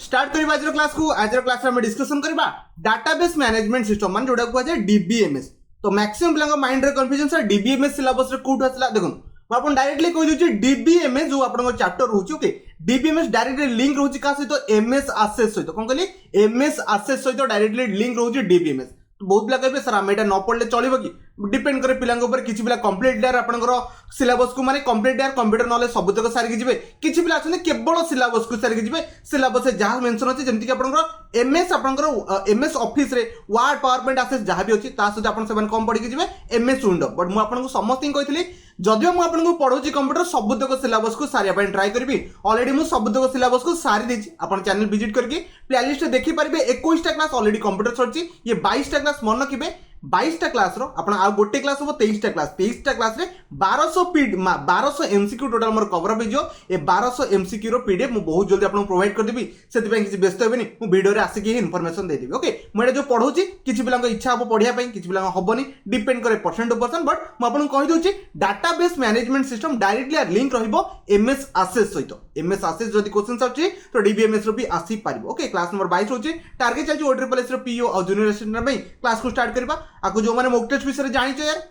Start करबा आज class को। आज क्लास में डिस्कशन करबा डाटाबेस मैनेजमेंट सिस्टम मान जोडा को जाय डीबीएमएस। तो मैक्सिमम पिलांग माइंड रे कंफ्यूजन सर डीबीएमएस सिलेबस रे कोठ आसला देखो मैं अपन डायरेक्टली कहि दोची डीबीएमएस जो आपन चैप्टर रहउची ओके डीबीएमएस डायरेक्टली लिंक रहउची का सहित एमएस एसेस सहित कोन कहली एमएस एसेस सहित डायरेक्टली लिंक रहउची डीबीएमएस। तो बहुत पिला कहबे सर आम एटा न पढ़ले चलिबो कि डिपेंड करे पिलांग ऊपर किछि पिला कंप्लीट ईयर आपनकर सिलेबस को माने कंप्लीट ईयर कंप्यूटर नॉलेज सब तक सारी के जिवे किछि पिला अछन केवल सिलेबस को सारी के जिवे सिलेबस जहां मेंशन अछि जेमति कि आपनकर एमएस आपनकर एमएस ऑफिस रे वर्ड पावर पॉइंट एसेस जहां भी अछि ता सहित आपन सेवन कम पढ़ी के जिवे एमएस विंडो। बट मु आपन को समस्ती कहितली जदियो मु आपन को पढौची कंप्यूटर सब तक सिलेबस को सारिया पय ट्राई करबी। ऑलरेडी मु सब तक सिलेबस को सारी देछि आपन चैनल विजिट करके प्लेलिस्ट देखि परबे। 21 टा क्लास ऑलरेडी कंप्यूटर सरछि ये 22 टा क्लास मन रखिबे 22 टा क्लास रो आपण आ गोटे क्लास हो 23 टा क्लास 23 टा क्लास रे 1200 एमसीक्यू टोटल मोर कवर अप जो ए 1200 एमसीक्यू रो पीडीएफ मु बहुत जल्दी आपन प्रोवाइड कर देबी। सेति पय किछि व्यस्त हेबेनी मु वीडियो रे आसी कि इन्फॉर्मेशन दे देबी। ओके मु जो पढौची किछि पिलांग इच्छा हो पढिया पय किछि पिलांग हबनी डिपेंड करे परसेंट टू परसेंट। बट मु आपन कहि दोची database management system directly link रहिबो एमएस एसेस सहित एमएस एसेस जदी क्वेश्चन अछि तो डीबीएमएस रो भी आसी पारिबो। ओके क्लास नंबर 22 होची टारगेट चलची ओट्रिपल रो पीओ और जूनियर असिस्टेंट में क्लास को स्टार्ट करबा। आको जो माने मॉक टेस्ट विषय जानि यार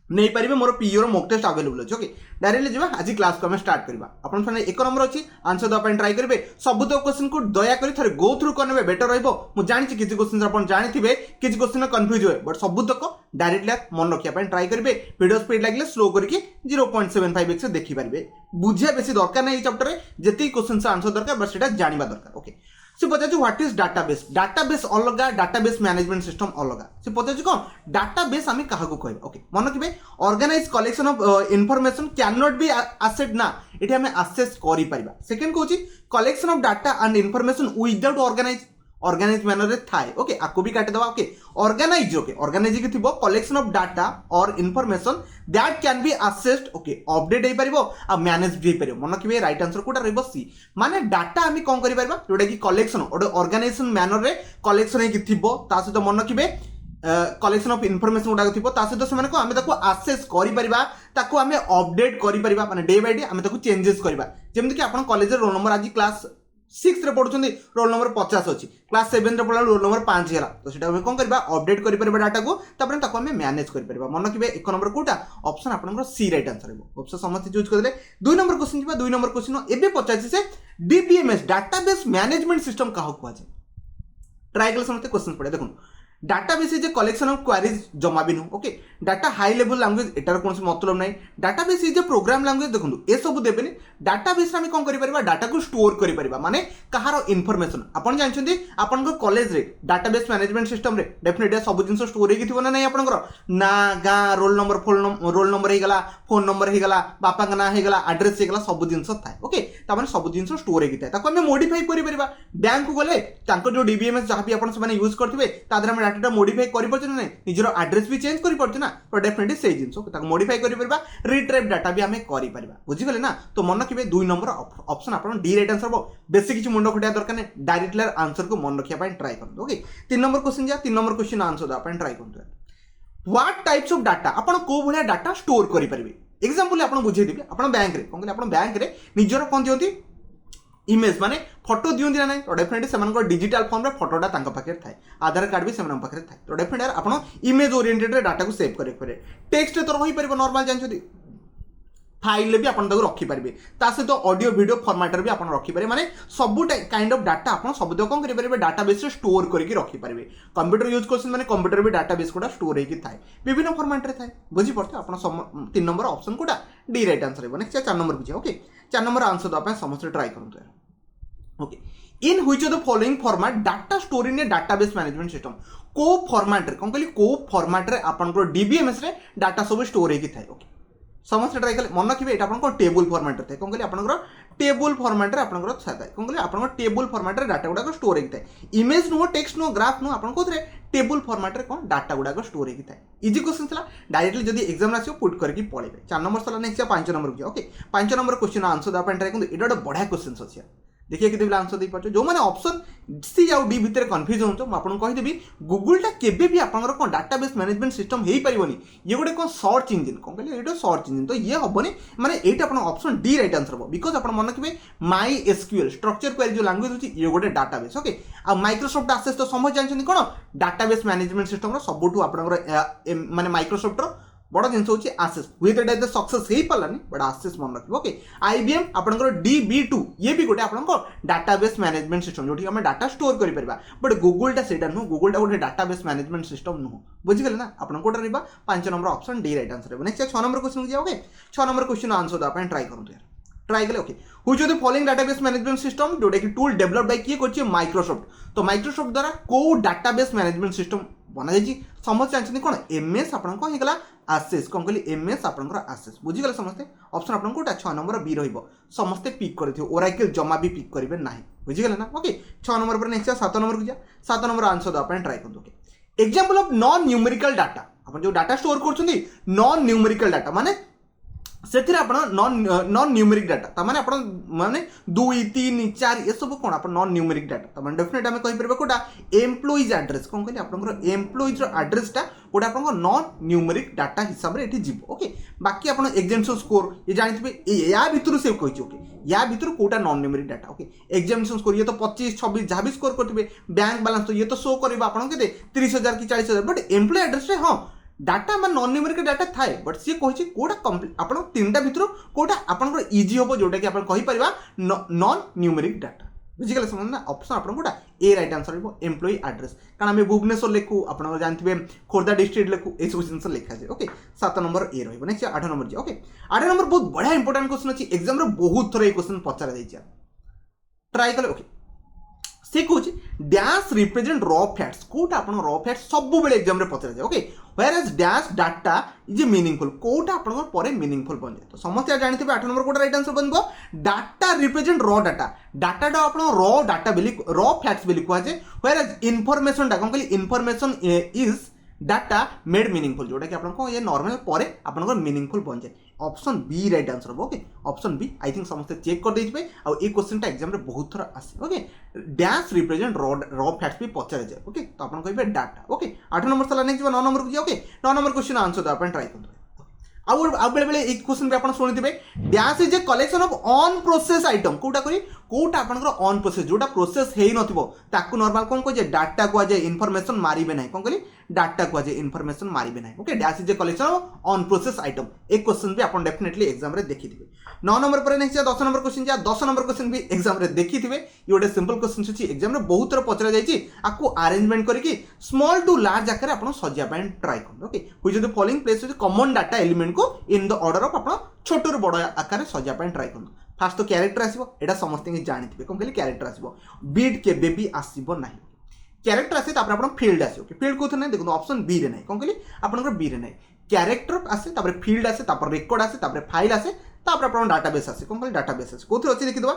नहीं पारिबे मोर पीओ रो मॉक टेस्ट अवेलेबल अछि। ओके डायरेक्टली जेबा आज क्लास को हम स्टार्ट करबा। आपन माने एक नंबर अछि आंसर द अपन ट्राई करबे सब तो क्वेश्चन को दया करी थरे गो थ्रू करने बेटर रहइबो। मु जानि छि किछि क्वेश्चन आपन जानि थिबे किछि क्वेश्चन कंफ्यूज होय बट सब तक डायरेक्टली मन रखिया पय ट्राई करबे। वीडियो स्पीड लागले स्लो करके 0.75x से देखि पारिबे। बुझिया बेसी दरकार नै चैप्टर रे जति क्वेश्चन से आंसर दरकार बस सेटा जानिबा दरकार। ओके से पचाचु व्हाट इज डाटाबेस डाटाबेस अलगा डाटाबेस मैनेजमेंट सिस्टम अलगा से पचाचु कोन डाटाबेस आमी काहा को कहबा। ओके मन रखिबे organise collection of information can not be asset ना एठी हमें एक्सेस करि परिबा। सेकंड कोची collection of data and information without organise manner रे थाए। ओके आको भी काटे दबा। ओके ऑर्गेनाइज के थिबो कलेक्शन ऑफ डाटा और information that can be accessed okay update हे परिबो आ मैनेज भी परिबो। मन कि राइट आंसर कोटा रहबो सी माने डाटा आमी कोन करि परिबा जोडा कि कलेक्शन ओडे ऑर्गेनाइजेशन मैनर रे कलेक्शन हे कि थिबो ता सहित मन कि कलेक्शन ऑफ इंफॉर्मेशन गुडा थिबो ता सहित से माने को आमे ताको एक्सेस करि परिबा ताको आमे अपडेट करि परिबा माने डे बाय डे आमे ताको चेंजेस करबा। जेमति कि आपन कॉलेज रे रोल नंबर आज क्लास 6 रे पढुछन्ती रोल नंबर 50 अछि क्लास 7 रे पढला रोल नंबर 5 हेला तो सेटा हम कोन करबा अपडेट करि परबा डाटा को तापर ताको हम मैनेज करि परबा। मन कि एक नंबर कोटा ऑप्शन आपनकर सी राइट आंसर हेबो। ऑप्शन समस्त चूज करले 2 नंबर क्वेश्चन जिबा 2 नंबर क्वेश्चन एबे पचाछि से डीबीएमएस डाटाबेस मैनेजमेंट सिस्टम काहो को आछे ट्राई कर समस्त क्वेश्चन पड़े। देखो database is a collection of queries जमा बिनु। Okay data high level language एटार कोनसे मतलब नै database is a program language देखु ए सब देबेनी डाटाबेस रे हम कोन करि परबा डाटा को स्टोर करि परबा माने कहारो इन्फॉर्मेशन आपन जानछन्ती आपन को कॉलेज रे डाटाबेस मैनेजमेंट सिस्टम रे डेफिनेटली सब जिंस स्टोर हे किथिबो ना नै आपन को ना गा रोल नंबर हे गला फोन नंबर हे गला बापा का ना हे गला एड्रेस हे गला सब जिंस थाए। ओके ता माने सब जिंस स्टोर हे किथाय ताको हम मॉडिफाई करि परबा। बैंक को गले तांको जो डीबीएमएस जहां भी आपन से माने यूज करथिबे तादर हम डाटा मॉडिफाई करि परछ नै निजरो एड्रेस भी चेंज करि परछ ना तो डेफिनेटली से जिंस ताको मॉडिफाई करि परबा रिट्राइव डाटा भी हमें करि परबा। बुझि गले ना तो मन रखिबे 2 नंबर ऑप्शन आपन डी राइट आंसर हो बेसी किछि मुंडो खटिया दरकार नै डायरेक्टली आंसर को मन रखिया पय ट्राई करन। ओके 3 नंबर क्वेश्चन जा 3 नंबर क्वेश्चन आंसर दा अपन ट्राई करन व्हाट टाइप्स ऑफ डाटा आपन को भलिया डाटा स्टोर करि परबे। एग्जांपल आपन बुझे दिबे आपन बैंक रे कोन कहले आपन बैंक रे निजरो कोन दियंती इमेज माने फोटो दियंती ना नै तो डेफिनेटली सेमान को डिजिटल फॉर्म रे फोटोटा तांका पाखे थाए आधार कार्ड भी सेमान पाखे थाए तो डेफिनेटली आपन इमेज ओरिएंटेड रे डाटा को सेव करे करे टेक्स्ट तो रही परबो नॉर्मल जानछथि फाइल ले भी आपन ताको रखि परबे ता से तो ऑडियो वीडियो फॉर्मेट रे भी आपन रखि परबे माने सब काइंड ऑफ डाटा आपन सब दो कोन करि परबे डाटाबेस रे स्टोर करके रखि परबे। कंप्यूटर यूज करछन माने कंप्यूटर भी डाटाबेस कोटा स्टोर हे कि थाए विभिन्न फॉर्मेट रे थाए बुझि परते आपन 3 नंबर ऑप्शन कोटा डी राइट आंसर हेबो। नेक्स्ट 4 नंबर बुझे। ओके 4 नंबर आंसर द अपन समस्त ट्राई करंतु। Okay in which of the following format data store in a database management system को फॉर्मेट रे कोन कहली को फॉर्मेट रे आपन को डीबीएमएस रे डाटा सब स्टोर हे कि थाए। ओके समस्त ट्राई कले मन रखिबे एटा आपन को टेबल फॉर्मेट रे कोन कहली आपन को टेबल फॉर्मेट रे आपन को थाए कोन कहली आपन को टेबल फॉर्मेट रे डाटा गुडा को स्टोर हे कि थाए इमेज नो टेक्स्ट नो ग्राफ नो आपन को रे टेबल फॉर्मेट रे कोन डाटा गुडा को स्टोर हे कि थाए। इजी क्वेश्चन थला डायरेक्टली जदी एग्जाम आसीओ पुट करके पळेबे। 4 नंबर सला नेक्स्ट 5 नंबर बुझियो। Okay 5 number question answer the अपन ट्राई करन एटा बडा क्वेश्चन अछि देखिए कि आंसर दे पार्छ जो मैंने ऑप्शन सी आउ डी भितर कन्फ्यूज हो आपको कहीदेवी गूगलटा केबे भी आपंकर कौन डाटाबेस मैनेजमेंट सिस्टम हो पारिबनी ये गोटे कौन सर्च इंजिन कौन कहले ये सर्च इंजिन तो ये हेनी माने एटा आपन ऑप्शन डी राइट आंसर हो बिकॉज आपन मन रखिबे माई एसक्यूएल स्ट्रक्चर क्वेरी जो लैंग्वेज होची ये गोटे डाटाबेस ओके आ माइक्रोसॉफ्ट एक्सेस तो समझ जानछन कोन डाटाबेस मैनेजमेंट सिस्टम रो सबुठु आपनकर माने माइक्रोसॉफ्ट रो बड़ा जिन हूँ आसेस हुए तो एट सक्सेस हो पारानी बट आसेस मन रखिए ओके आईबीएम आपंकर DB2 ये भी गोटे आप डाटाबेस मैनेजमेंट सिस्टम जो आम डाटा स्टोर कर बट गूगलटा से नुह गूगलटा गोटे डाटाबेस मैनेजमेंट सिस्टम नुह बुझीगले ना आप कौटा रहा 5 number option D right answer next 6 number question जाओ ओके 6 नंबर क्वेश्चन आंसर देवाई ट्राई करूँ यार ट्राई कले ओके हुई the following database management system जोटा कि टूल डेवलप बाय किए कर माइक्रोसॉफ्ट तो माइक्रोसॉफ्ट द्वारा को डाटाबेस मैनेजमेंट सिस्टम बना जाइए समस्त जानते कौन एमएस आपला आसेस कौन कहली एमएस आपंकर आसेस बुझीगले समस्ते ऑप्शन आपन कोटा 6 नंबर बी रहिबो समस्ते पिक करथियो ओराकल जमा भी पिक करिवे नाही बुझीगले ना ओके 6 नंबर पर नेक्स्ट 7 नंबर को जा 7 नंबर आंसर दो अपन ट्राई करदो okay example of non numerical data अपन जो डाटा स्टोर करछुंदी नॉन न्यूमेरिकल डाटा माने से नॉन न्यूमेरिक डाटा माने आपण माने 2 3 4 ये सब कोन आपण नॉन न्यूमेरिक डाटा माने डेफिनेट हम कहि परबा कोटा एम्प्लॉइज एड्रेस कोन कहली आपनकर एम्प्लॉइज रो एड्रेसटा कोटा आपनकर नॉन न्यूमेरिक डाटा हिसाब रे एठी जीवो ओके बाकी आपण एग्जामिनेशन स्कोर ये जानिथिबे या भितरु से कहि ओके या भितरु कोटा non numeric data okay examination score ये तो 25 26 जहाँ भी स्कोर करथिबे बैंक बैलेंस तो ये तो शो करबा आपण केते 30,000 की 40,000 बट एम्प्लॉय एड्रेस रे हां डाटा मान नॉन न्यूमेरिक डाटा थाए बट सी कहि कोटा कंप्लीट आपण तीनटा भितर कोटा आपनकर इजी होबो जोटा कि आपण कहि परिबा नॉन न्यूमेरिक डाटा बुझिगले समझ ना ऑप्शन आपण कोटा ए राइट आंसर हो एम्प्लॉय एड्रेस कारण हम भुवनेश्वर लेखु आपण जानथिबे खोर्धा डिस्ट्रिक्ट लेखु ए सब जिंस लिखा जाय ओके 7 नंबर ए रहइबो नेक्स्ट 8 नंबर जी ओके 8 नंबर बहुत बढ़िया इंपोर्टेंट क्वेश्चन अछि एग्जाम रे बहुत थोर ए क्वेश्चन पचरा जाय छै ट्राई कले ओके से कहूँ डैश रिप्रेजेंट रॉ फैट्स कोटा आपन रॉ फैट्स सब बेले एग्जाम रे पचरा जाय okay whereas dash data is meaningful कोटा आपन परे मीनिंगफुल बन जाय तो समस्त जानते 8 नंबर कोटा राइट आंसर बनबो data represent raw data data आपन रॉ डाटा बेली रॉ फैट्स बेली कहै छै व्हेयर एज इन्फॉर्मेशन डा कोन कहली information is data made meaningful जोटा कि आपन ये नॉर्मल परे आपन मीनिंगफुल बन जाय ऑप्शन बी राइट आंसर हो okay option B I think समस्त चेक कर देइबे आ ए क्वेश्चनटा एग्जाम रे बहुत थोड़ा आसे okay dash represent raw facts भी पचरा जाए ओके तो आपन कहबे डाटा ओके 8 नंबर चला नेक्स्ट 9 नंबर को जा ओके 9 नंबर क्वेश्चन आंसर दो अपन ट्राई कर आ बेले बेले एक क्वेश्चन पे आपन सुनिथिबे dash is a collection of on process item कोटा करी कोटा आपनकर ऑन प्रोसेस जोटा प्रोसेस हेई नथिबो ताकू नॉर्मल कोन को जे डाटा को जे इन्फॉर्मेशन मारिबे नै कोन करी डाटा को जे इन्फॉर्मेशन मारिबे नै okay dash is a collection of on process item एक क्वेश्चन भी आपन डेफिनेटली एग्जाम रे देखिथिबे 9 नंबर पर नेक्स्ट 10 नंबर क्वेश्चन जा 10 नंबर क्वेश्चन भी एग्जाम रे देखिथिबे ये गोटे सिंपल क्वेश्चन छी एग्जाम रे बहुत तरह पचरा जाईची आकू अरेंजमेंट करी कि स्मॉल टू लार्ज आकार आपन सजिया पय ट्राई कर okay which is the following place is common data element को इन द ऑर्डर ऑफ आपन छोटो रो बड़ आकार सजिया पय ट्राई कर फास्ट तो कैरेक्टर आसीबो एटा समस्त के जानिथिबे कोन कहली कैरेक्टर आसीबो बीट के बेबी आसीबो नाही कैरेक्टर आसे तापर आपन फील्ड आसे ओके फील्ड कोथि नै देखो ऑप्शन बी रे नै कोन कहली आपन बी रे नै कैरेक्टर आसे तापर फील्ड आसे तापर रिकॉर्ड आसे तापर फाइल आसे तापर आपन डाटाबेस आसे कोन कहली डाटाबेस आसे कोथि अछि देखि दबा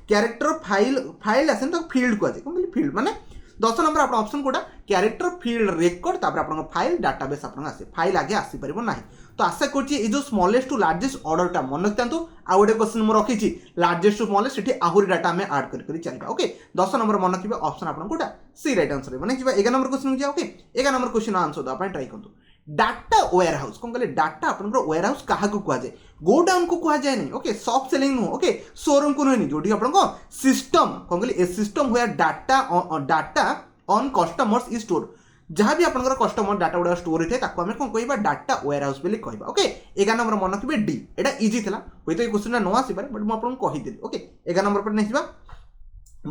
कैरेक्टर फाइल आसे तो फील्ड को आसे कोन कहली फील्ड माने 10 नंबर आपन ऑप्शन कोटा कैरेक्टर फील्ड रिकॉर्ड तापर आपन फाइल डाटाबेस आपन आसे फाइल आगे आसी परबो नाही तो आशा करछि ए जो स्मॉलेस्ट टू लार्जेस्ट ऑर्डरटा मन रखतांतु आ गोटे क्वेश्चन मो रखिछि लार्जेस्ट टू स्मॉलेस्ट सेठी आहुरी डाटा हमें ऐड कर चलबा ओके 10 नंबर मन रखिबे ऑप्शन आपन कोटा सी राइट आंसर है नेक्स्ट 11 नंबर क्वेश्चन जा okay 11 number question answer the अपन ट्राई करतो डाटा वेयर हाउस कोन कहले डाटा अपन वेयर हाउस काहा को कहा जाय गोडाउन को कहा जाय नहीं okay soft selling no okay showroom को नहीं जोठी अपन को सिस्टम कोन कहले a system where data on customers is store जहाँ भी आपंकर कस्टमर डाटा गुड़ा स्टोर होता है ताको आम कौन कह डाटा वेयर हाउस बोली कहबा ओके 11 नंबर मन रखिबे डी एटा इजी थिला होय तो ए क्वेश्चन न आसी पारे बट म आपन कहि देली ओके 11 नंबर पर नेक्स्ट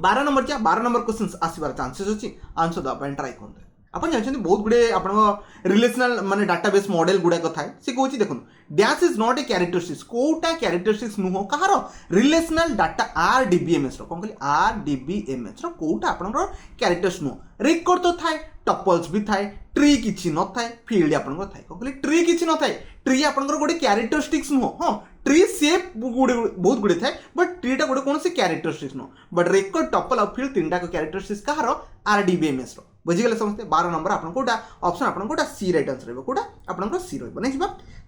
12 नंबर जा 12 नंबर क्वेश्चंस आसीबार चांसेस अछि आंसर द अपन ट्राई करते अपन जानछन बहुत गुडे आपन रिलेशनल माने डाटाबेस मॉडल गुडा कथा है से कहूची देखुन dash is not a characteristics कोटा कैरेक्टरिस्टिक्स नुहो कहारो रिलेशनल डाटा आरडीबीएमएस रो कोन कहली आरडीबीएमएस रो कोटा आपन कैरेक्टर्स नुहो रिकॉर्ड तो थाए टपल्स भी थाए ट्री किछि न थाए फील्ड आपन को थाए कोन कहली ट्री किछि न थाए ट्री आपन गोटे कैरेक्टरिस्टिक्स नुहो हां ट्री शेप गुडे बहुत गुडे थाए बट ट्री टा गोटे कोन से कैरेक्टरिस्टिक्स नो बट रिकॉर्ड टपल और फील्ड तीनटा को कैरेक्टरिस्टिक्स कहारो आरडीबीएमएस रो बुझीगले समझते 12 नंबर आपन कोटा ऑप्शन आपन कोटा सी राइट आंसर रहबो कोटा आपन को सी रहबो नेक्स्ट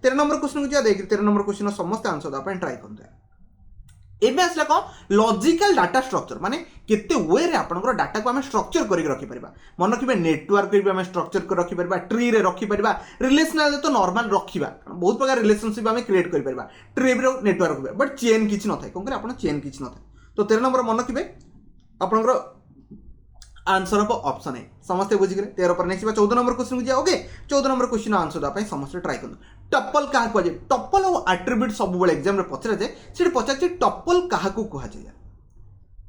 13 नंबर क्वेश्चन को जा देख 13 नंबर क्वेश्चन समस्त आंसर अपन ट्राई करते एबे आसला कौन लॉजिकल डाटा स्ट्रक्चर माने केते वे रे आपनकर डाटा को हमें स्ट्रक्चर करके रखि परबा मन रखिबे नेटवर्क भी हमें स्ट्रक्चर कर रखि परबा ट्री रे रखि परबा रिलेशनल तो नॉर्मल रखिबा बहुत प्रकार रिलेशनशिप हमें क्रिएट कर परबा ट्री रे नेटवर्क बट चेन किछ न थाए कोन करे आपन चेन किछ न थाए तो 13 नंबर मन रखिबे आपनकर आंसर ऑफ ऑप्शन है समस्त बुझी गले 13 पर नेक्स्ट 14 नंबर क्वेश्चन को जा ओके 14 नंबर क्वेश्चन आंसर दा पई समस्त ट्राई करन टपल काहा को जे टपल और एट्रिब्यूट सब बेले एग्जाम रे पचरा जाय सेठी पचार जे टपल काहा को कहा जाय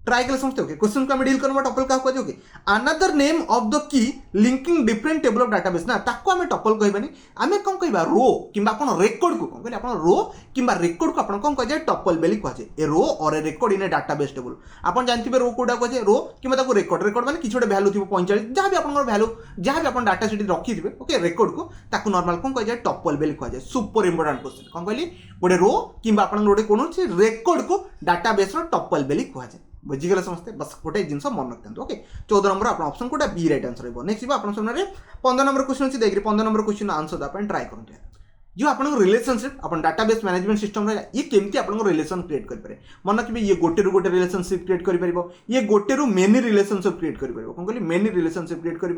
ट्राई कर समझते ओके क्वेश्चन को हम डील करबा टपल का कहजे okay another name of the key linking different table of database ना ताको हम टपल कहबानी आमे कोन कहबा रो किबा अपन रेकॉर्ड को कोन कहले अपन रो किबा रेकॉर्ड को अपन कोन कहजे टपल बेली कहजे ए रो और ए record in a database table अपन जानथिबे रो कोडा कहजे रो किबा ताको रेकॉर्ड रेकॉर्ड माने किछोटे वैल्यू थिबो 45 जहां भी अपन वैल्यू जहां भी अपन डाटा सेठी रखि दिबे ओके रेकॉर्ड को ताको नॉर्मल कोन कहजे टपल बेली कहजे सुपर इंपोर्टेंट क्वेश्चन कोन कहली गोटे रो किबा अपन गोटे कोन रेकॉर्ड को डाटाबेस रो टपल बेली कहजे बुझीगले समस्ते बस गोटे जिनस मन रखते ओके 14 नंबर आप ऑप्शन कोटा बी राइट आंसर हो नेक्स्ट आप सामने 15 नंबर क्वेश्चन अच्छी देखिए 15 नंबर क्वेश्चन आंसर देवाई ट्राई करते जो आप रिलेशनशिप अपन डाटाबेस मैनेजमेंट सिस्टम रहा ये केमती आप रिलेशन क्रिएट करें मन रखिए ये गोटे रू गोटे रिलेशनशिप क्रिएट कर ये गोटे रू मेनी रिलेशनशिप क्रिएट कर कौन कहली मेनी रिलेशनशिप क्रिएट कर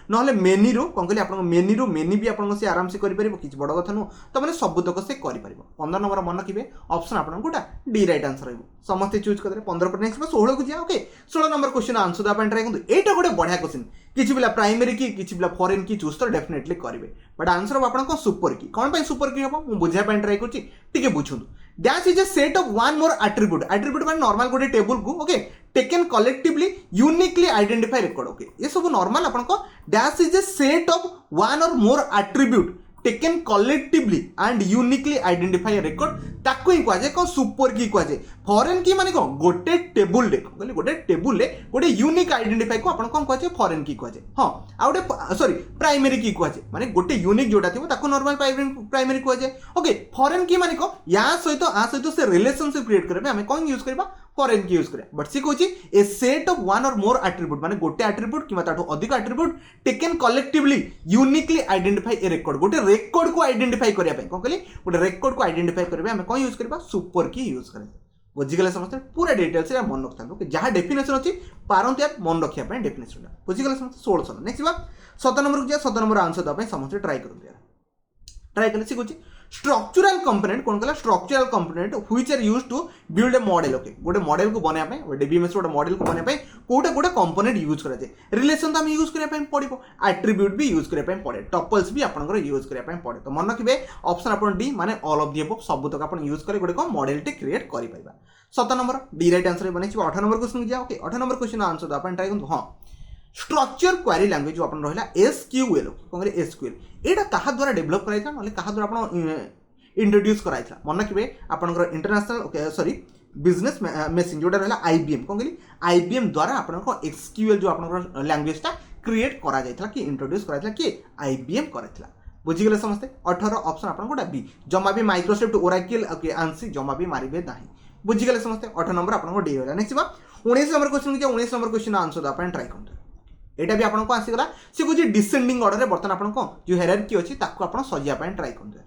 ना मेनी रू कौन कहली आप मेनी रू मेनी भी आप आराम से करें किसी बड़ कथा नुह तो मैंने सबुतक से कर 15 नंबर मन रखिए ऑप्शन आप गोटा डी राइट आंसर रही समस्त चूज करें 15 पर नेक्स्ट 16 को जा ओके 16 नंबर क्वेश्चन आंसर देवाई ट्राई करूँ एटा गोटे बढ़िया क्वेश्चन किसी पिला प्राइमरी की किसी पिला फॉरेन की चूज तो डेफिनेटली करेंगे बट आंसर हम आपको सुपर की कौन पे सुपर की हम मुझे बुझाई ट्राई कर बुझु dash is a set of one more attribute attribute माने नॉर्मल गोटे टेबल को okay taken collectively uniquely identify record okay ये सब नॉर्मल आपको dash is a set of one और more attribute taken collectively and uniquely identify record ताको ही कह जाए कौन सुपर की कह जाए फॉरेन की माने कौन गोटे टेबुल रे कहले गोटे टेबुल रे गोटे यूनिक आइडेंटिफाई को अपन कौन कह जाए फॉरेन की कह जाए हां आ गोटे सॉरी प्राइमरी की कह जाए माने गोटे यूनिक जोटा थिबो ताको नॉर्मल प्राइमरी कह जाए ओके फॉरेन की माने को या सहित से रिलेशनशिप क्रिएट करबे हमें कौन यूज करबा फॉरेन की यूज करें बट सी कहूँ ए सेट ऑफ वन और मोर एट्रिब्यूट माने गोटे एट्रिब्यूट कि अधिक attribute taken collectively uniquely identify a record गोटे रेकॉर्ड को आइडेंटिफाई करने कौन कहली गोटे रेकॉर्ड को आइडेंटिफाई करेंगे हमें कौन यूज करबा सुपर की यूज करें बुझीगले समस्त पूरा डिटेल्स मन रखता जहाँ डेफिनेशन अच्छी पारंतु यार मन रखा डेफिनेशन बुझीगले समस्त 16 नेक्स्ट 17 नंबर को 17 नंबर आंसर देवाई समस्त ट्राई करूँ ट्राई कले सी कहूँ स्ट्रक्चरल कंपोनेंट कौन कहला structural component which are used to build a model okay गोटे मॉडल को बनाया पे डीबीएमएस गोटे मॉडल को बनाया कोटा गोटे कंपोनेंट यूज करा जाए रिलेशन तो हम यूज करने पड़ो एट्रिब्यूट भी यूज करने पड़े टपल्स भी आपंकर यूज करने पड़े तो मन रखिए ऑप्शन आप डी माने ऑल ऑफ दी अबव सब तक आप यूज कर गोटे कौन मॉडल टे क्रिएट कर 17 नंबर डी राइट आंसर बनेछि 18 नंबर क्वेश्चन जा ओके 18 नंबर क्वेश्चन आंसर आप ट्राई करूँ हाँ स्ट्रक्चर क्वेरी लैंग्वेज जो आप रहा एसक्यूएल कौन करें एसक्यूएल यहाँ क्या द्वारा डेभलप कराई ना क्या द्वारा आप इंट्रोड्यूस कराइला मन रखिए आपंकर इंटरनेशनल सॉरी बिजनेस मेसिन जोटा रहा आईबीएम कौन कहली आईबीएम द्वारा आपंकर एसक्यूएल जो आपंकर लैंग्वेजटा क्रिएट करा जायथला कि इंट्रोड्यूस कराइला कि आईबीएम कराइला बुझीगले समस्ते 18 ऑप्शन आपन गोटा बी जमा भी माइक्रोसॉफ्ट ओराकल ओके आंसी जमा भी मारिबे नाही बुझीगले समस्ते 18 नंबर आपन को डी होला नेक्स्ट 19 नंबर क्वेश्चन के 19 नंबर क्वेश्चन आंसर अपन ट्राई करते एटा भी आपन को आसीगला से कुछ डिसेंडिंग ऑर्डर रे बर्तन आपन को जो हायरार्की अछि ताको आपन सजिया पय ट्राई करते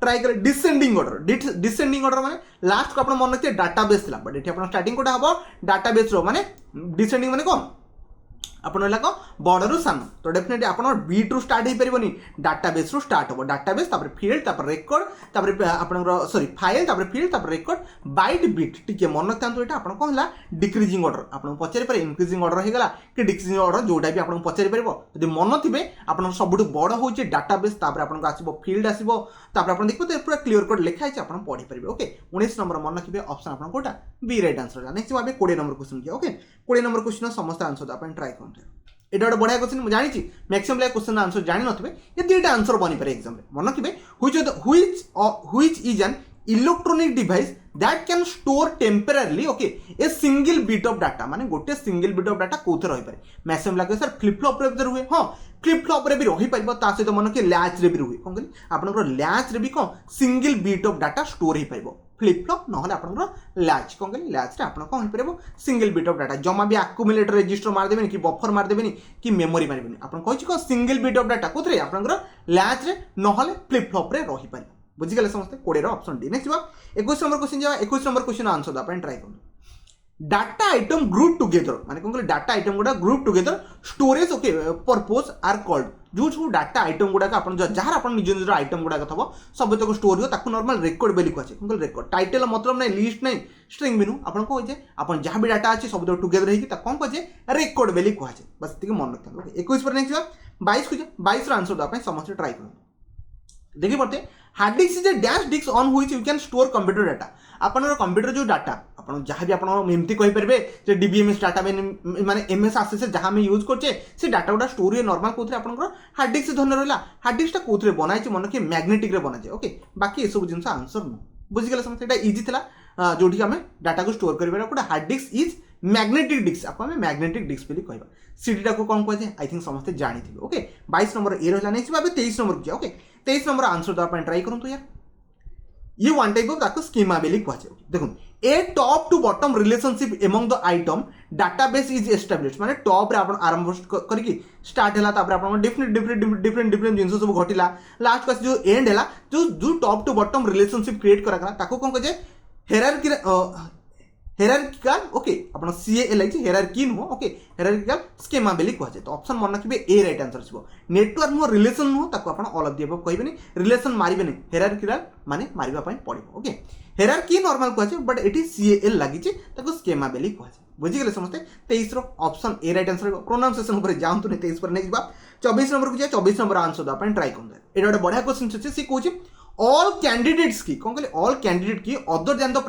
ट्राई कर डिसेंडिंग ऑर्डर माने लास्ट को आप मन रखिए डाटाबेस था बट ये स्टार्टिंग कोटा हम डाटाबेस रो माने डिसेंडिंग माने कौन आपन को बड़ सान तो डेफिनेटली आप बीट रू स्टार्ट हो पारनी डाटाबेस रू स्टार्ट हो डाटाबेस फील्ड रेकॉर्ड आपन sorry file field record byte bit टिके मन रखता यहाँ आप कौन है डिक्रीजिंग ऑर्डर आपको पचारि पारे इनक्रीजिंग ऑर्डर होगा कि डिक्रीजिंग ऑर्डर जोटा भी आपको पचारि पार जब मन थे आप सब बड़ हो डाटाबेस आपको आसो फील्ड आसो आप देखिए पूरा क्लियर कट लिखाई आप पढ़ी पारे ओके 19 नंबर मन रखिए ऑप्शन आप कोटा बी राइट आंसर नेक्स्ट भाव 20 नंबर क्वेश्चन किया ओके 20 नंबर क्वेश्चन समस्त आंसर आप ट्राई करते এটা ଗୋଟେ বড় क्वेश्चन ମୁଁ ଜାଣିଛି मैक्सिमम लाइक क्वेश्चन आंसर जानि नथबे ये दुईटा आंसर बनि पारे एग्जाम रे मन रखिबे which is an electronic device that can store temporary okay a single bit of data माने गोटे सिंगल बिट ऑफ डाटा कोथे रहि पारे मैक्सिमम लागे सर फ्लिप फ्लॉप रे रुहे हां फ्लिप फ्लॉप रे भी रहि पाइबो ता सहित मन के लैच रे भी रुहे कोन कहली आपनकर लैच रे भी कोन single bit of data store ही पाइबो फ्लिप फ्लॉप ना आपंकर लैच कौन कहली लैच आप कौन हो पार सिंगल बिट ऑफ डाटा जमा भी आक्युमुलेटर रजिस्टर मारदेवेनि कि बफर मारदेवेनि कि मेमोरी मारबेनि आपन कहि कौन सिंगल बिट ऑफ डाटा कोथरे आपनकर लैच रे नहले फ्लिप फ्लॉप रे रहि पारे बुझीगले समस्ते 20 option D. Next 21 number question जा 21 नंबर क्वेश्चन आंसर दा ट्राई करूँ। डाटा आइटम ग्रुप टुगेदर माने कौन डाटा आइटम गुड़ा group together storage okay purpose are called जो जो डाटा आइटम गुड़ा आप जहाँ आप निज निज आइटम गुड़ा थो सब तक स्टोर हो नॉर्मल रिकॉर्ड बेली कहे कौन रिकॉर्ड टाइटल मतलब नहीं लिस्ट नहीं स्ट्रिंग भी नु आपन कहे आप जहाँ भी डाटा अच्छे सब तक टुगेदर होगी कौन कहे रिकॉर्ड बेली कहे बस ये मन रखते 21 पर नेक्स्ट 22 को 22 आंसर देवाई समस्त ट्राई करें। देखिए पड़ते hard disk is a dash disk on which you can store computer data आपनर कंप्यूटर जो डाटा आपन जहाँ भी आपन एमती कहि परबे जे डीबीएमएस डाटा माने एमएस एक्सेस जहाँ में यूज करछे से डाटा गुडा स्टोर हुए नॉर्मल कोथरे आपनकर हार्ड डिस्क धन रहला हार्ड डिस्क टा कोथरे बनाइछ मन के मैग्नेटिक रे बनाइछ ओके बाकी ए सब जिंस आंसर न बुझि गेला समझ एटा इजी थिला जोठी हमें डाटा को स्टोर करबे कोटा hard disk is magnetic disk आपको हमें मैग्नेटिक डिस्क बोली कहबा सीडी टा को कौन कहजे आई थिंक समस्त जानि थिबे ओके 22 नंबर ए रहला नेक्स्ट बाबे 23 नंबर को ओके 23 नंबर आंसर दवा ପାଇଁ ट्राई करंतु यार ये वन टाइप ऑफ ताको स्कीमा बेली कहजे देखो a top to bottom relationship among the item database is established माने टॉप रे आपण आरंभ करके स्टार्ट हैला तापर आपण डिफरेंट जिंस सब घटिला लास्ट का जो एंड हैला जो top to bottom relationship create करा गला ताको कोन कहजे हेरारकिकल ओके आपण सीएल आइछ हेरारकी नो ओके हेरारकिकल स्कीमा बेली कहजे तो ऑप्शन मन रखिबे ए राइट आंसर छिबो नेटवर्क नो रिलेशन नो ताको आपण ऑल ऑफ द अबव कहबेनी रिलेशन मारिबेनी हेरारकिकल माने मारिबा पई पड़िबो ओके हेरारकी नॉर्मल कहजे बट एटी सीएल लागिछि ताको स्कीमा बेली कहजे बुझि गेले समस्ते 23 रो option A right answer pronunciation ऊपर जाउंतु ने 23 पर नेक्स्ट बा 24 नंबर को जा 24 नंबर आंसर दा पई ट्राई करन एटा बडा बढ़िया क्वेश्चन छै सी कहछि ऑल कैंडिडेट्स की कोन कहले ऑल कैंडिडेट की अदर देन द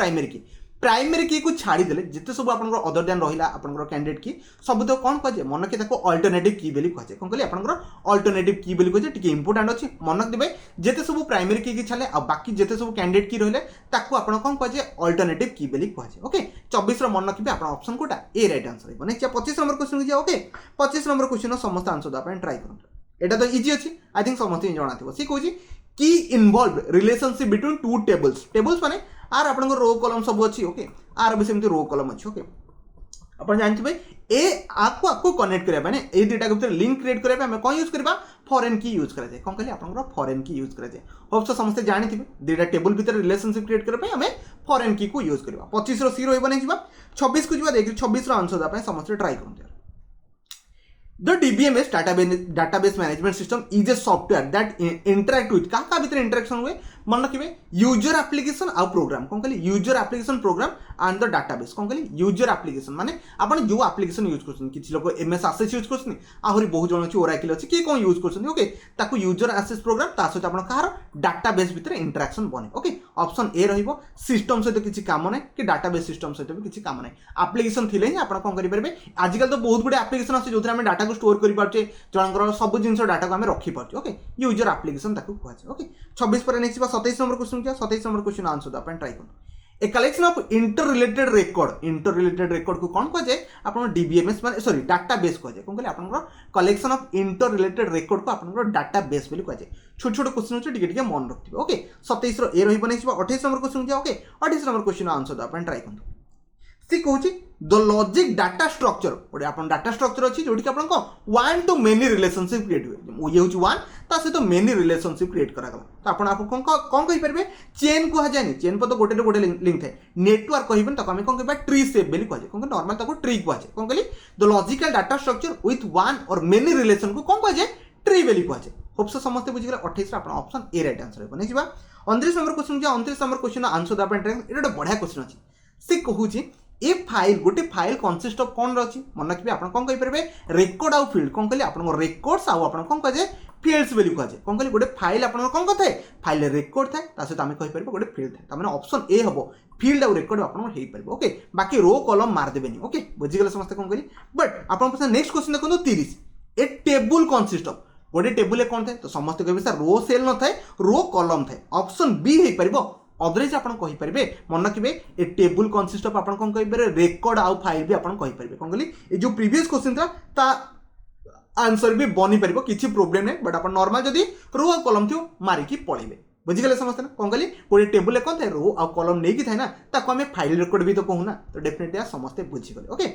प्राइमरी की को छाड़ी देले जिते सब आपन अदर देन रहिला आपन कैंडिडेट की सब तो कौन कहे मन के ताको अल्टरनेटिव की बेली कहे कौन कहले आपन अल्टरनेटिव की बेली कहे टिके इंपोर्टेंट अछि मन देबे जेते सब प्राइमरी की छाले आ बाकी जेते सब कैंडिडेट की रहले ताको आपन कौन कहे अल्टरनेटिव की बेली कहे ओके 24 रो मन रखिबे आपन ऑप्शन कोटा ए राइट आंसर हो नेक्स्ट 25 नंबर क्वेश्चन जा ओके 25 नंबर क्वेश्चन समस्त आंसर दा अपन ट्राई करन एटा तो इजी अछि आई थिंक समस्त जणा थिबो सी कहूची की involve relationship between two tables माने आर आपन रो कॉलम सब अच्छी ओके आर भी सेमती रो कॉलम अच्छी ओके अपन जानते भाई ए आपको कनेक्ट करिया माने ए दुटा के भीतर लिंक क्रिएट करिया हमें कोन यूज करबा फॉरेन की यूज करा जाय कोन कहले आपन फॉरेन की यूज करा जाय होप सो समस्त जानि थिबे दुटा टेबल भीतर रिलेशनशिप क्रिएट करबा हमें फॉरेन की को यूज करबा 25 रो सी रो बनै जिबा 26 को जिबा देख 26 रो आंसर दा पे समस्त ट्राई करन The DBMS database management system is a software that interact with का भीतर इंटरेक्शन हुए मन रखिए यूजर एप्लिकेशन आ प्रोग्राम कौन कहले user application program and the database कौन कहले यूजर एप्लिकेशन माने आपण जो एप्लिकेशन यूज करछन किछि लोक एमएस एक्सेस यूज करछन आहुरी बहुत जण अछि ओराकल अछि के कोन यूज करछन ओके ताको यूजर एक्सेस प्रोग्राम ता सहित आपण कहार डाटाबेस भीतर इंटरेक्शन बने ओके ऑप्शन ए रहिबो सिस्टम सहित किछि काम नै कि डाटाबेस सिस्टम सहित भी किछि काम नै एप्लिकेशन थिले ही आपण कोन करि परबे आजकल तो बहुत गुडे एप्लिकेशन अछि जोथरा हम डाटा को स्टोर करि पारछे जनकर सब जिंस डाटा को हम रखि पारछे ओके यूजर एप्लिकेशन ताको कहै ओके 26 पर नेक्स्ट 27 नंबर क्वेश्चन क्या 27 नंबर क्वेश्चन आंसर द अपन ट्राई करो a collection of interrelated record को कौन कह जाए आपन डीबीएमएस माने सॉरी डाटाबेस कह जाए कौन कहले आपन collection of interrelated record को आपन डाटाबेस बोली कह जाए छोट छोट क्वेश्चन होचे टिके मन रखथिबे ओके 27 रो ए रही बनै 28 नंबर क्वेश्चन क्या okay 28 number question answer the अपन ट्राई करो सी कहूची द लॉजिक डाटा स्ट्रक्चर गोटे आपन डाटा स्ट्रक्चर अछि जोठी आपन को one two many relationship create हुए ये होची वन ता से तो मेनी रिलेशनशिप क्रिएट करा गला तो आपन आप कोन कहि परबे चेन को जानी चेन पर तो गोटे लिंक थे नेटवर्क कहिबन त हम कोन कहबा ट्री शेप बेली कह कोन नॉर्मल ताको ट्री कह जाए कोन कहली the logical data structure with one और मेनी रिलेशन को कोन कह जाए ट्री बेली कह जाए होप सो समस्त बुझि गेला 28 आपन ऑप्शन ए राइट आंसर हो नै जिबा 29 number question J 29 number question answer the अपन ट्राई एटा बढ़िया क्वेश्चन अछि से कहूची ए फाइल गोटे फाइल कंसिस्ट ऑफ कौन रही मन रखिए आप कौन कहींपे रेकर्ड आउ फील्ड कौन कहले आप रेकर्ड्स आउ आप कौन कहे फील्ड्स बोली कहे कौन कहले गोटे फाइल आप कौन कथे फाइल रेकर्ड थाए सहित आम कहीपर गोटे फील्ड थाए मैंने ऑप्शन ए हम फील्ड आउ रेकर्ड आप ओके बाकी रो कलम मारदेवे ओके बुझीगले समस्त कौन करी बट आप नेक्स्ट क्वेश्चन देखो 30 ए टेबुल कंसिस्ट ऑफ गोटे टेबुल कौन थाए तो समस्त कहे सर रो सेल न थाए रो कलम थाए ऑप्शन बी हो पार अदरवाइज आप कहींपे मन रखिए ए टेबुल कंसिस्ट ऑफ आप कौन कहींपे रेकर्ड आउ फाइल भी आप कहींपे कौन कहली जो प्रीवियस क्वेश्चन था आंसर भी बनी पार किसी प्रोब्लेम नहीं बट आप नॉर्मल जदि रो आ कलम थी मारिकी पड़े बुझीगले समस्त कौन कहली गोटे टेबुल कौन थाए रो आ कलम नहीं थाए ना ताको आम फाइल रेकर्ड भी तो कहूना तो डेफिनेटली समस्ते बुझीगले ओके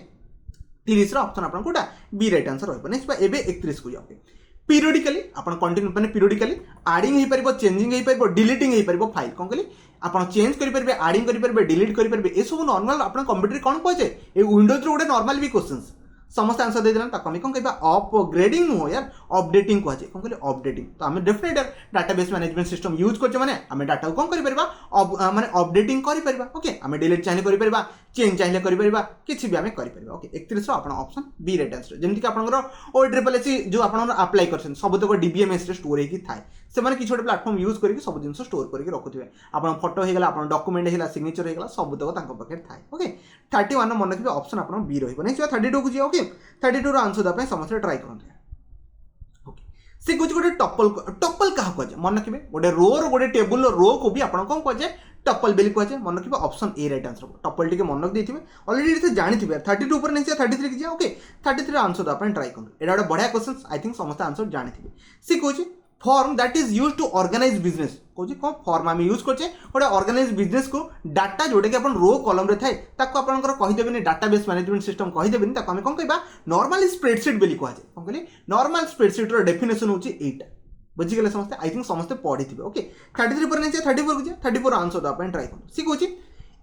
30 ऑप्शन आपन कोटा बी राइट आंसर होइबो नेक्स्ट बा एबे 31 को जाओगे पीरियडिकली आपण कंटिन्यू माने पीरियडिकली एडिंग हे परिबो चेंजिंग हे परिबो डिलीटिंग हे परिबो फाइल कोन कहली आपण चेंज करि परिबे एडिंग करि परिबे डिलीट करि परिबे ए सब नॉर्मल आपण कंप्यूटर कोन कहै ए विंडोज रो गोटे नॉर्मल भी क्वेश्चंस समस्त आंसर दे देना ताको हम कोन कहबा अपग्रेडिंग नो यार अपडेटिंग कहै छै कोन कहली अपडेटिंग तो हम definite database management system use करछे माने हम डाटा को कोन करि परबा माने अपडेटिंग करि परबा ओके हम डिलीट चाहे करि परबा चेंज चाहे करि परबा किछि भी हम करि परबा ओके 31 आपण ऑप्शन बी राइट आंसर जेमति कि आपनकर ओ ट्रिपल एस जो आपण अप्लाई करछन सब तक डीबीएमएस रे स्टोर हेकी थाए से माने किछि छोटे प्लेटफॉर्म यूज करके सब जिंस स्टोर करके रखुथिबे आपण फोटो हेगला आपण डॉक्यूमेंट हेगला सिग्नेचर हेगला सब तक तांको पकेट थाए ओके 31 मन रखिबे ऑप्शन आपण बी रहिबो नेक्स्ट 32 को जी ओके 32 रो आंसर दा पे समस्त ट्राई करंते ओके से कुछ गोटे टपल कहा को जे मन रखिबे गोटे रो रो गोटे टेबल रो को भी आपण कोन को जे टपल बेली को जे मन रखिबे option A right answer tuple टिके मन रख देथिबे ऑलरेडी इथे जानिथिबे 32 ऊपर नेक्स्ट 33 की जे ओके 33 आंसर दा पे ट्राई करंते एडा गोटे बढ़िया क्वेश्चंस आई थिंक समस्त आंसर जानिथिबे से कोची form that is use to organise business कोची को फॉर्म हम यूज करछे गोटे ऑर्गेनाइज बिजनेस को डाटा जोटे कि अपन रो कॉलम रे थाए ताको आपनकर कहि देबेनी डाटाबेस मैनेजमेंट सिस्टम कहि देबेनी ताको हम कोन कहबा नॉर्मल स्प्रेडशीट बेली कहै छै कोन कहली नॉर्मल स्प्रेडशीट रो डेफिनेशन होची एटा बुझी गेले समस्त आई थिंक समस्त पढिथिबे ओके 33 पर नेचे 34 को जे 34 आंसर द अपन ट्राई करू सी कोची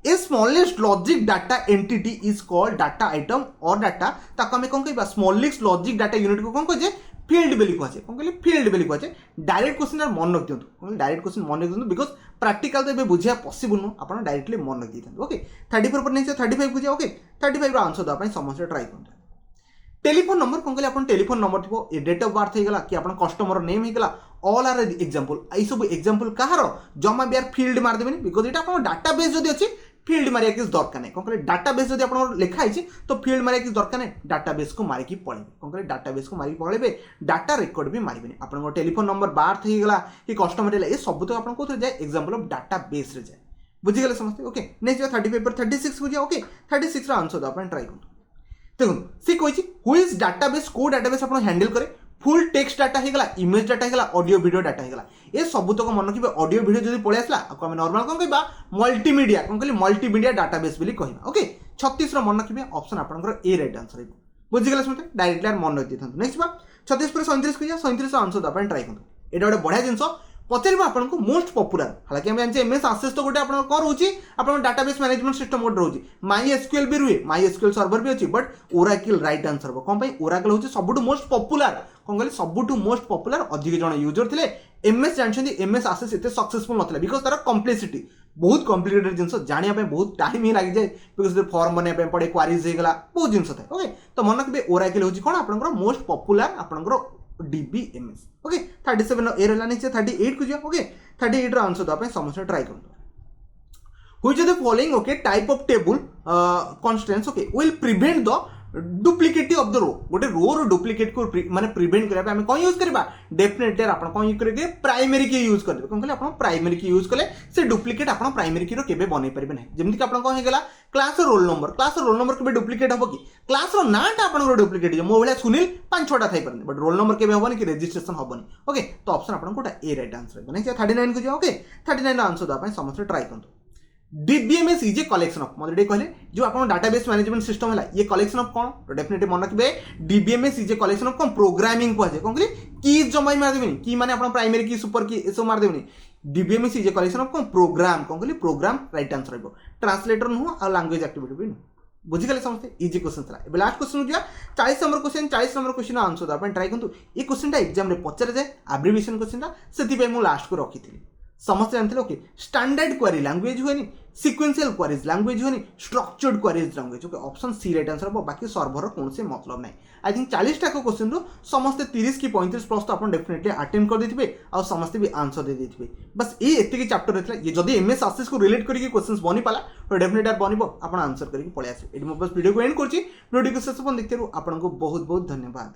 a smallest logic data entity is called data item और डाटा ताको हम कोन कहबा स्मॉलेस्ट लॉजिक डाटा यूनिट को कोन कहै फील्ड बेली कहै कोन कहली फील्ड बेली कहै डायरेक्ट क्वेश्चन आर मन रख दियंतु कोन डायरेक्ट क्वेश्चन मन रख दियंतु बिकॉज़ प्रैक्टिकल तो एबे बुझिया पॉसिबल नो आपण डायरेक्टली मन रख दियंतु ओके 34 पर नेचे 35 को जे ओके 35 रो आंसर द अपन समस्त ट्राई करंतु टेलीफोन नंबर कोन कहली आपण टेलीफोन नंबर थिबो ए डेट ऑफ बर्थ हे गला कि आपण कस्टमर नेम हे गला ऑल आर एग्जांपल आई सब एग्जांपल कहारो जमा बियार फील्ड मार देबेनी बिकॉज़ एटा आपण डाटाबेस जदी अछि फील्ड मारिया किस दरकार नै कोन कहली डाटाबेस जदी आपण लेखा आइछि तो फील्ड मारिया किस दरकार नै डाटाबेस को मारि की पळेबे कोन कहली डाटाबेस को मारि पळेबे डाटा रिकॉर्ड भी मारिबेनी आपण टेलीफोन नंबर बर्थ हे गला कि कस्टमर हे ए सब तो आपण कोथरे जाय एग्जांपल ऑफ डाटाबेस रे जाय बुझि गेले समझते ओके नेक्स्ट 35 पर 36 को जाय ओके 36 रो आंसर द आपण ट्राई करू देखो सी कोइछि हु इज डाटाबेस को डाटाबेस आपण हैंडल करे फुल टेक्स्ट डाटा हे गला इमेज डाटा हे गला ऑडियो वीडियो डाटा हे गला ए सब तक मन रखिबे ऑडियो वीडियो जदी पळे आसला आ हम नॉर्मल कोन कहबा मल्टीमीडिया कोन कहली मल्टीमीडिया डाटाबेस बोली कहबा ओके 36 रो मन रखिबे ऑप्शन आपनकर ए राइट आंसर हे बुझि गेला समझते डायरेक्टली मन रख दिथन नेक्स्ट बा 36 पर 37 को जा 37 रो आंसर द अपन ट्राई करु एटा गोटे बढ़िया जिंस पचारिबा आपन को मोस्ट पॉपुलर हालांकि हम जानचे एमएस एक्सेस तो गोटे आपन को रहउची आपन डाटाबेस मैनेजमेंट सिस्टम मोड रहउची माई एसक्यूएल भी रुए माई एसक्यूएल सर्वर भी अछि बट ओराकल राइट आंसर हो कोन पई ओराकल होची सबटु मोस्ट पॉपुलर कोन कहली सबटु मोस्ट पॉपुलर अधिक जण यूजर थिले एमएस जानछन्ती एमएस एक्सेस एते सक्सेसफुल नथिला बिकॉज़ तार कॉम्प्लेक्सिटी बहुत कॉम्प्लिकेटेड जिंस जानिया पे बहुत टाइम ही लागी जाय बिकॉज़ फॉर्म बने पे पड़े क्वेरीज हे गला बहुत जिंस थाए ओके तो मन रखबे ओराकल होची कोन आपनकर मोस्ट पॉपुलर आपनकर DBMS ओके 37 ए रहला नीचे 38 को जा okay 38 row answer the pay समस्या ट्राई करतो which is the following okay type of table constants okay will prevent the duplicative of the row गोटे रो रो डुप्लिकेट को माने प्रिवेंट करबा हम कोन यूज करबा डेफिनेटली आपण कोन यूज करबे प्राइमरी की यूज करबे कोन कहले आपण प्राइमरी की यूज कले से डुप्लिकेट आपण प्राइमरी की रो केबे बनै परबे नै जेमति कि आपण कोन हे गेला क्लास रोल नंबर केबे डुप्लिकेट हबो कि क्लास रो नाटा आपण रो डुप्लिकेट जे मो बेला सुनील 5-6टा थाई परने बट रोल नंबर केबे हबोनी कि रजिस्ट्रेशन हबोनी ओके तो ऑप्शन आपण कोटा ए राइट आंसर है नेक्स्ट 39 को जे ओके 39 रो आंसर द अपन समस्त ट्राई करतो DBMS is a collection of मतलब कहले जो आपन डाटाबेस मैनेजमेंट सिस्टम है ये कलेक्शन ऑफ कौन तो डेफिनेटली मन रखबे DBMS is a collection of कौन प्रोग्रामिंग को कोन कहली की जमाई मार देबनी की माने आपन प्राइमरी की सुपर की एसो मार देबनी DBMS is a collection of कौन प्रोग्राम कोन कहली प्रोग्राम राइट आंसर रहबो ट्रांसलेटर नो आ लैंग्वेज एक्टिविटी भी बुझी गले समझते इजी क्वेश्चन था एबे लास्ट क्वेश्चन दिया 40 नंबर क्वेश्चन आंसर द अपन ट्राई करंतु ए क्वेश्चन टा एग्जाम रे पचर जाय एब्रिविएशन क्वेश्चन ता सेति पे मु लास्ट को रखिथिली समस्त जानते ओके स्टैंडर्ड क्वेरी लैंग्वेज हुएनी सीक्वेंशियल क्वेरीज लैंग्वेज हुएनी structured queries language okay option C right answer हो बाकी सर्वर कौन से मतलब नहीं आई थिंक 40 टा क्वेश्चन रो समस्त 30 की 35 प्लस तो अपन डेफिनेटली अटेम्प्ट कर देथिबे आ समस्त भी आंसर दे देथिबे बस ए एते की चैप्टर रहला ये जदी एमएस एक्सेस को रिलेट करके क्वेश्चंस बनी पाला तो डेफिनेटली बनिबो अपन आंसर करके पळे आसी एडी मो बस वीडियो को एंड करछि वीडियो को शेष अपन देखतेरु आपन को बहुत बहुत धन्यवाद।